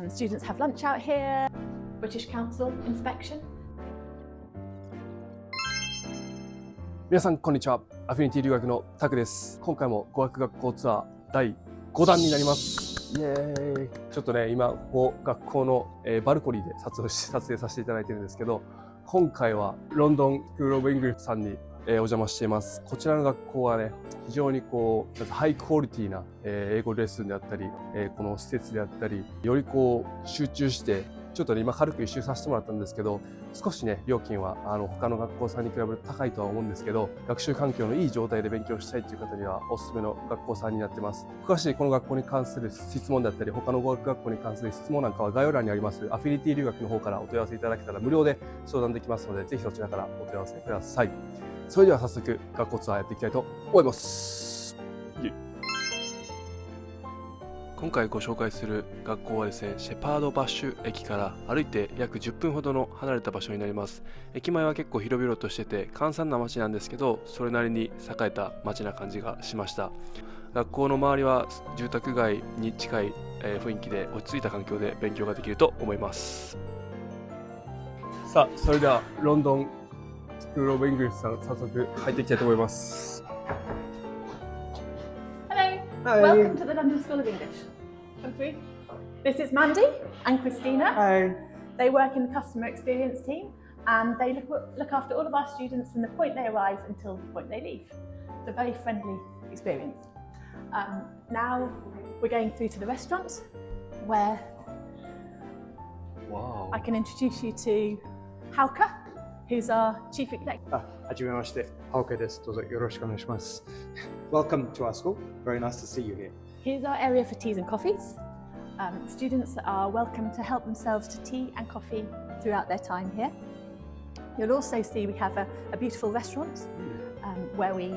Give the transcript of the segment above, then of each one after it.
Students have lunch out here. British Council inspection. 皆さんこんにちは。アフィニティ留学のタクです。今回も語学学校ツアー第5弾になります。イエーイ。ちょっとね、今ここ学校のバルコニーで撮影させていただいてるんですけど、今回はロンドンスクールオブイングリッシュさんにお邪魔しています。こちらの学校はね、非常にハイクオリティな英語レッスンであったり、この施設であったり、より集中して、ちょっとね、今軽く一周させてもらったんですけど、少しね、料金は他の学校さんに比べると高いとは思うんですけど、学習環境のいい状態で勉強したいという方にはおすすめの学校さんになってます。詳しいこの学校に関する質問だったり、他の語学学校に関する質問なんかは概要欄にありますアフィニティ留学の方からお問い合わせいただけたら無料で相談できますので、ぜひそちらからお問い合わせください。それでは早速学校ツアーやっていきたいと思います。今回ご紹介する学校はですね、シェパードバッシュ駅から歩いて約10分ほどの離れた場所になります。駅前は結構広々としてて閑散な街なんですけど、それなりに栄えた街な感じがしました。学校の周りは住宅街に近い雰囲気で落ち着いた環境で勉強ができると思います。さあ、それではロンドンスクールオブイングリッシュさん、早速入っていきたいと思います。Hello, welcome to the London School of English. Come through. This is Mandy and Christina. Hi. They work in the customer experience team and they look after all of our students from the point they arrive until the point they leave. It's a very friendly experience. Now we're going through to the restaurant where I can introduce you to Taku, who's our chief executive. はじめまして、Takuです。どうぞよろしくお願いします。Welcome to our school. Very nice to see you here. Here's our area for teas and coffees. Students are welcome to help themselves to tea and coffee throughout their time here. You'll also see we have a beautiful restaurant where we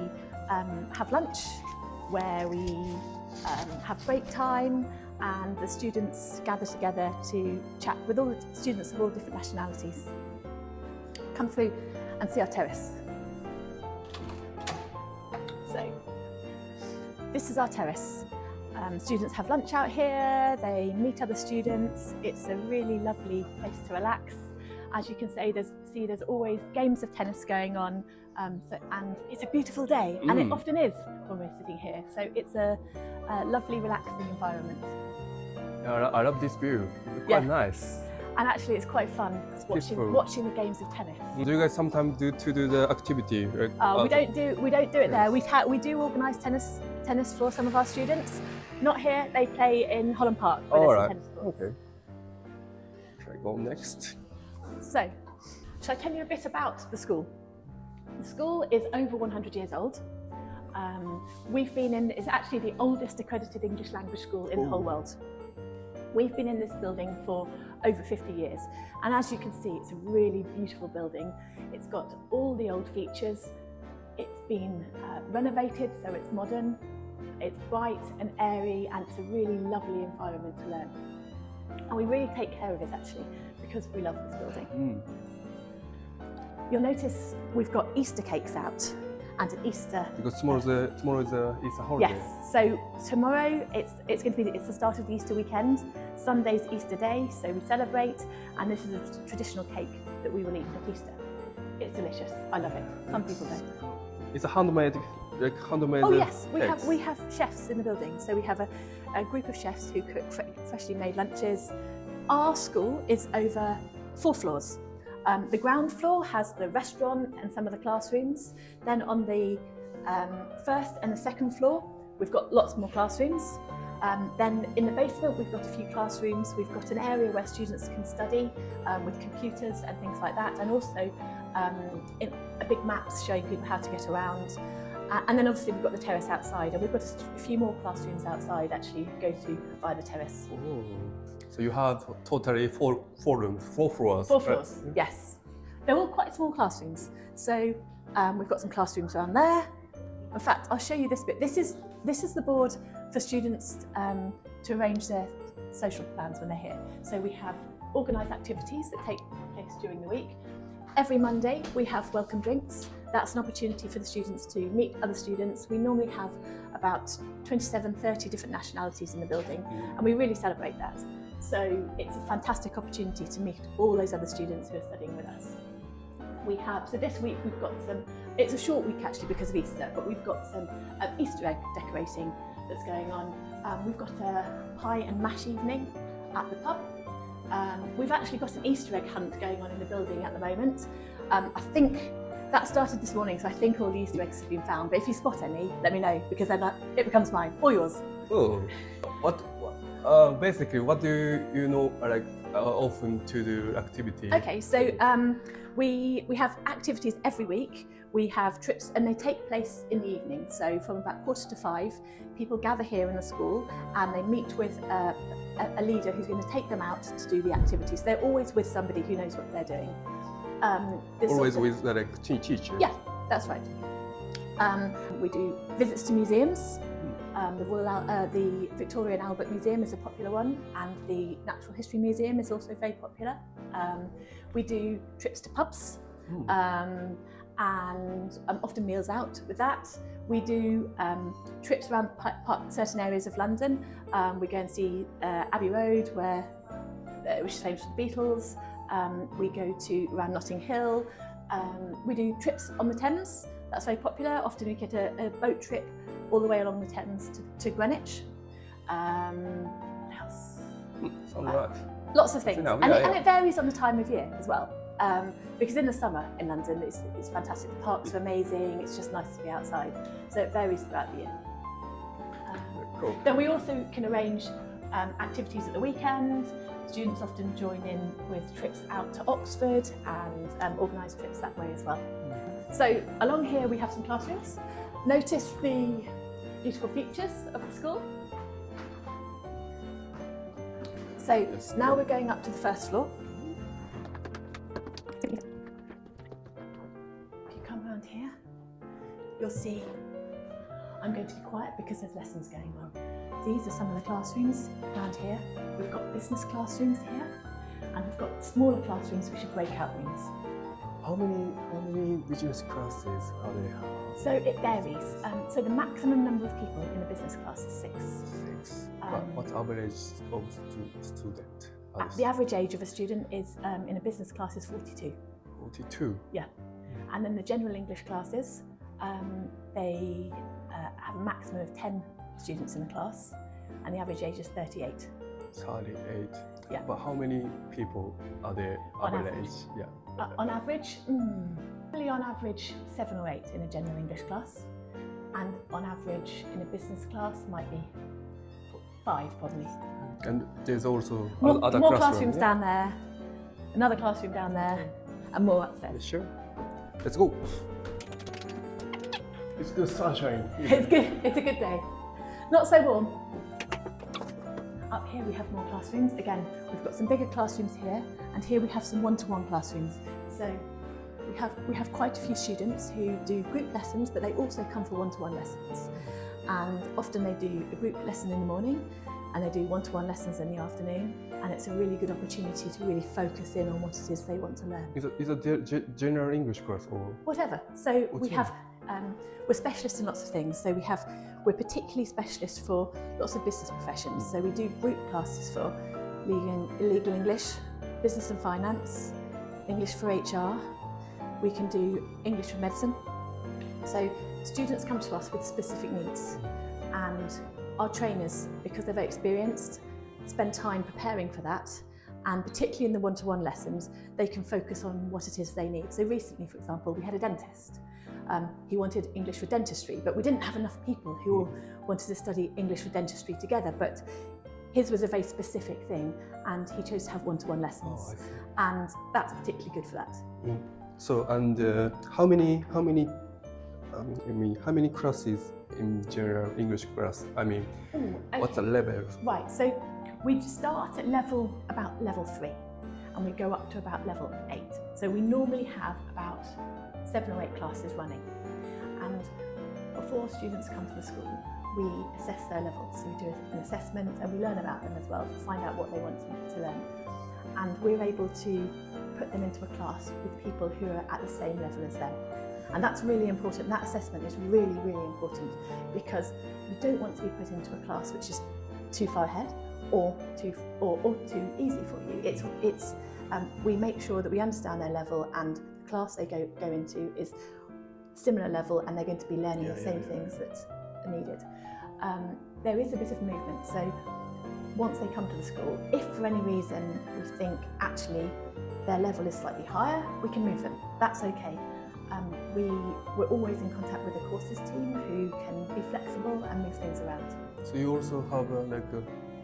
have lunch, where we have break time, and the students gather together to chat with all the students of all different nationalities. Come through and see our terrace. So, this is our terrace. Students have lunch out here, they meet other students. It's a really lovely place to relax. As you can see, there's always games of tennis going on, and it's a beautiful day, and it often is when we're sitting here. So it's a lovely, relaxing environment. I love this view. It's quite nice. And actually, it's quite fun watching the games of tennis. Do you guys sometimes do the activity? We don't do it there. We do organise tennis for some of our students. Not here. They play in Holland Park. All right. Okay. Shall I go next? So, shall I tell you a bit about the school? The school is over 100 years old. It's actually the oldest accredited English language school in the whole world. We've been in this building for over 50 years, and as you can see, it's a really beautiful building. It's got all the old features. It's been renovated, so it's modern, it's bright and airy, and it's a really lovely environment to learn. And we really take care of it actually, because we love this building. You'll notice we've got Easter cakes out and an Easter. Because tomorrow is Easter holiday. Yes, so tomorrow it's the start of the Easter weekend. Sunday's Easter Day, so we celebrate, and this is a traditional cake that we will eat at Easter. It's delicious. I love it. Some people don't. It's a handmade. Oh yes, we have chefs in the building. So we have a group of chefs who cook freshly made lunches. Our school is over 4 floors. The ground floor has the restaurant and some of the classrooms. Then on the first and the second floor, we've got lots more classrooms. Then in the basement, we've got a few classrooms. We've got an area where students can study with computers and things like that. And also a big maps showing people how to get around. And then obviously we've got the terrace outside, and we've got a few more classrooms outside actually you go to by the terrace. Oh. So you have totally four floors. 4 floors, right? Yes. They're all quite small classrooms. So we've got some classrooms around there. In fact, I'll show you this bit. This is the board for students to arrange their social plans when they're here. So we have organised activities that take place during the week. Every Monday we have welcome drinks. That's an opportunity for the students to meet other students. We normally have about 27-30 different nationalities in the building, and we really celebrate that. So it's a fantastic opportunity to meet all those other students who are studying with us. So this week we've got it's a short week actually because of Easter, but we've got some Easter egg decorating that's going on. We've got a pie and mash evening at the pub. We've actually got an Easter egg hunt going on in the building at the moment. I think that started this morning, so I think all the Easter eggs have been found. But if you spot any, let me know, because then it becomes mine or yours. Oh, basically, what do you know often to do activity? Okay, so we have activities every week. We have trips, and they take place in the evening. So from about 4:45, people gather here in the school, and they meet with a leader who's going to take them out to do the activities. They're always with somebody who knows what they're doing. Always with teacher? Yeah, that's right. We do visits to museums. The Victoria and Albert Museum is a popular one, and the Natural History Museum is also very popular. We do trips to pubs, and often meals out with that. We do trips around certain areas of London. We go and see Abbey Road, which is famous for the Beatles. We go to around Notting Hill. We do trips on the Thames. That's very popular. Often we get a boat trip all the way along the Thames to Greenwich. What else? Lots of things. And it varies on the time of year as well. Because in the summer in London, it's fantastic. The parks are amazing. It's just nice to be outside. So it varies throughout the year. Cool. Then we also can arrange activities at the weekend. Students often join in with trips out to Oxford and organise trips that way as well. So along here we have some classrooms. Notice the beautiful features of the school. So now we're going up to the first floor. If you come around here, you'll see I'm going to be quiet because there's lessons going on. These are some of the classrooms around here. We've got business classrooms here, and we've got smaller classrooms which are breakout rooms. How many business classes are there? So it varies. So the maximum number of people in a business class is 6. 6. What's average of student? The average age of a student is in a business class is 42. 42? Yeah. And then the general English classes, they have a maximum of 10 students in the class, and the average age is 38. 38. Yeah. But how many people are there On average? average? Yeah. On average, probably on average 7 or 8 in a general English class, and on average in a business class might be 5 probably. And there's also More other classrooms yeah? down there, another classroom down there, and more upstairs. Sure. Let's go. It's good sunshine. It's good. It's a good day. Not so warm. Up here we have more classrooms. Again, we've got some bigger classrooms here, and here we have some one-to-one classrooms. So we have quite a few students who do group lessons, but they also come for one-to-one lessons. And often they do a group lesson in the morning, and they do one-to-one lessons in the afternoon. And it's a really good opportunity to really focus in on what it is they want to learn. Is it general English course or whatever? So we have. We're specialists in lots of things. So we're particularly specialists for lots of business professions. So we do group classes for legal English, business and finance, English for HR. We can do English for medicine. So students come to us with specific needs, and our trainers, because they're very experienced, spend time preparing for that. And particularly in the one-to-one lessons, they can focus on what it is they need. So recently, for example, we had a dentist. He wanted English for dentistry, but we didn't have enough people who all wanted to study English for dentistry together. But his was a very specific thing, and he chose to have one-to-one lessons, and that's particularly good for that. So, and how many classes in general English class? I mean, what's the level? Right. So we start at about level 3, and we go up to about level 8. So we normally have about 7 or 8 classes running, and before students come to the school, we assess their levels. So we do an assessment, and we learn about them as well to find out what they want to learn. And we're able to put them into a class with people who are at the same level as them. And that's really important. That assessment is really, really important, because we don't want to be put into a class which is too far ahead or too easy for you. We make sure that we understand their level, and the class they go into is similar level, and they're going to be learning the same things that are needed. There is a bit of movement, so once they come to the school, if for any reason we think actually their level is slightly higher, we can move them. That's okay. We're always in contact with the courses team who can be flexible and move things around. So you also have a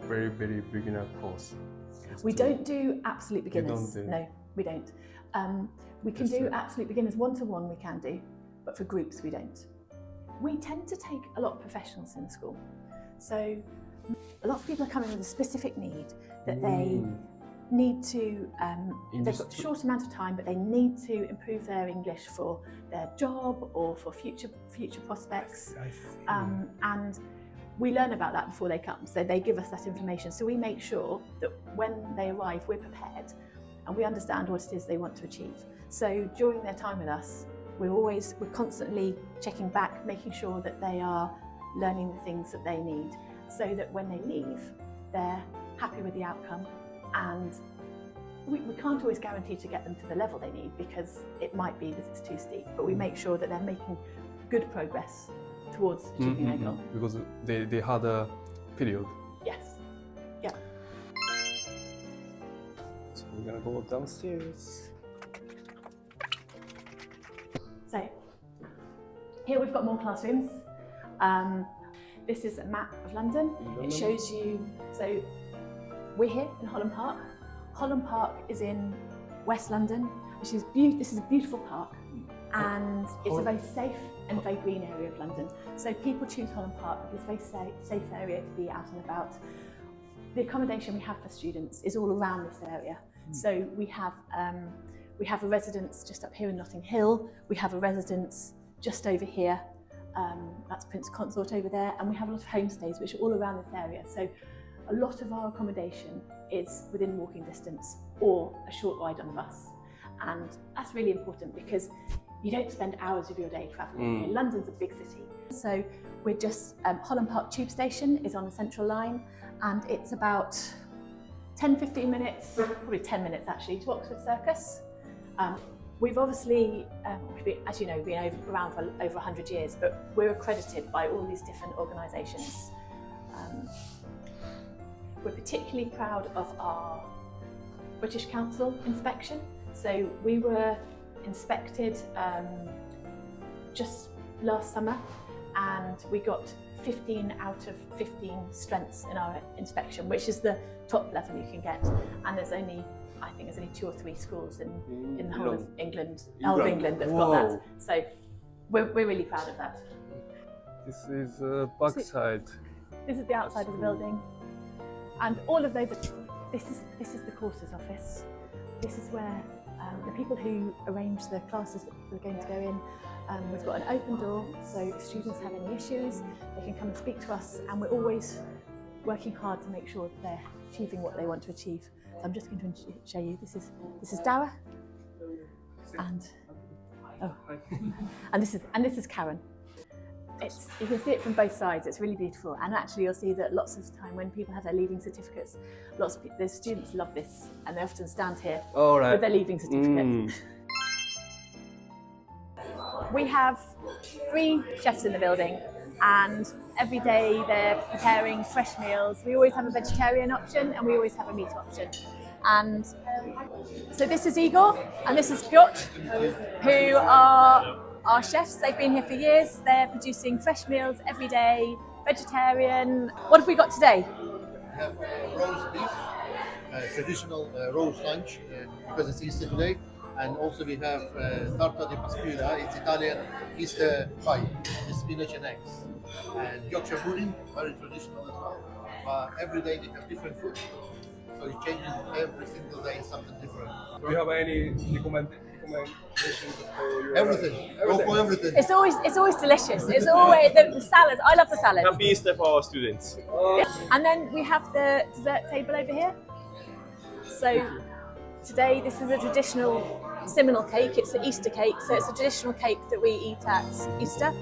very beginner course? We don't do absolute beginners. No, we don't. We can do absolute beginners one-to-one, we can do, but for groups we don't. We tend to take a lot of professionals in the school. So a lot of people are coming with a specific need that they need to, they've got a short amount of time, but they need to improve their English for their job or for future prospects. And we learn about that before they come, so they give us that information. So we make sure that when they arrive, we're prepared and we understand what it is they want to achieve. So during their time with us, we're constantly checking back, making sure that they are learning the things that they need, so that when they leave, they're happy with the outcome. And we can't always guarantee to get them to the level they need, because it might be that it's too steep, but we make sure that they're making good progress towards achieving their goal. Because they had a period. Yes. Yeah. So we're gonna go downstairs. So here we've got more classrooms. This is a map of London. It shows you, so we're here in Holland Park. Holland Park is in West London, which is this is a beautiful park, and it's a very safe and very green area of London. So people choose Holland Park because it's a very safe area to be out and about. The accommodation we have for students is all around this area. So we have a residence just up here in Notting Hill. We have a residence just over here. That's Prince Consort over there, and we have a lot of homestays which are all around this area. So a lot of our accommodation is within walking distance or a short ride on the bus, and that's really important because you don't spend hours of your day travelling. London's a big city, so we're just Holland Park Tube Station is on the Central Line, and it's about 10-15 minutes, probably 10 minutes actually, to Oxford Circus. We've obviously, as you know, been around for over 100 years, but we're accredited by all these different organisations. We're particularly proud of our British Council inspection. So we were inspected just last summer, and we got 15 out of 15 strengths in our inspection, which is the top level you can get. And I think there's only 2 or 3 schools in the whole of England, that's got that. So we're really proud of that. This is the back side. This is the outside of the building, and all of those. This is the courses office. This is where the people who arrange the classes that we're going to go in. We've got an open door, so if students have any issues, they can come and speak to us, and we're always working hard to make sure that they're achieving what they want to achieve. So I'm just going to show you. This is Dara, and and this is Karen. You can see it from both sides. It's really beautiful, and actually you'll see that lots of the time when people have their leaving certificates, the students love this, and they often stand here with their leaving certificates. We have 3 chefs in the building, and every day they're preparing fresh meals. We always have a vegetarian option, and we always have a meat option. And so this is Igor, and this is Piotr, who are our chefs. They've been here for years. They're producing fresh meals every day, vegetarian. What have we got today? We have roast beef, traditional roast lunch, because it's Easter today. And also we have tarta di pascula, it's Italian Easter pie, with spinach and eggs. And Yorkshire pudding, very traditional as well. Every day they have different food, so it changes every single day, something different. Do you have any recommendations for your Everything. Go for everything. It's always delicious. It's always the salads. I love the salads. Happy Easter for our students. And then we have the dessert table over here. So today this is a traditional Seminole cake. It's the Easter cake, so it's a traditional cake that we eat at Easter.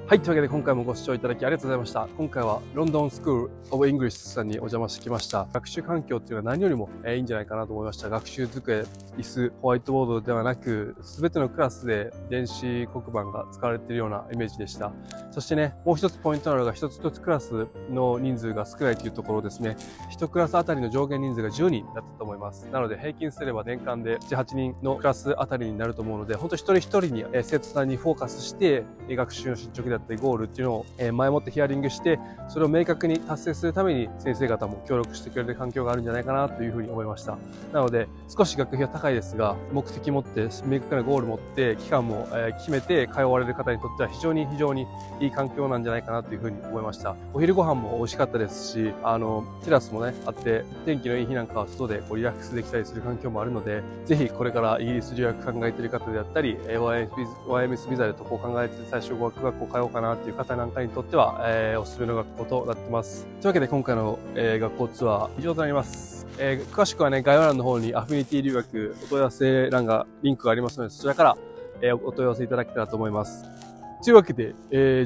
はい、というわけで今回もご視聴いただきありがとうございました。今回はロンドンスクールオブイングリッシュさんにお邪魔してきました。学習環境っていうのは何よりもいいんじゃないかなと思いました。学習机、椅子、ホワイトボードではなく、すべてのクラスで電子黒板が使われているようなイメージでした。そしてね、もう一つポイントなのが、一つ一つクラスの人数が少ないというところですね。一クラスあたりの上限人数が10人だったと思います。なので平均すれば年間で7、8人のクラスあたりになると思うので、本当一人一人に生徒さんにフォーカスして、学習の進捗だったりゴールっていうのを前もってヒアリングして、それを明確に達成するために先生方も協力してくれる環境があるんじゃないかなというふうに思いました。なので少し学費は高いですが、目的持って明確なゴール持って期間も決めて通われる方にとっては非常にいい環境なんじゃないかなというふうに思いました。お昼ご飯も美味しかったですし、テラスもねあって、天気のいい日なんかは外でリラックスできたりする環境もあるので、ぜひこれからイギリス留学考えている方であったり、YMS ビザで渡航考えている最初語学学校通おうかなっていう方なんかにとっては、おすすめの学校となってます。というわけで今回の、学校ツアー以上となります。詳しくはね、概要欄の方にアフィニティ留学お問い合わせ欄がリンクがありますので、そちらから、お問い合わせいただけたらと思います。というわけで、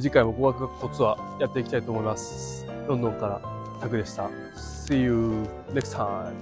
次回も語学学校ツアーやっていきたいと思います。ロンドンからタクでした。See you next time.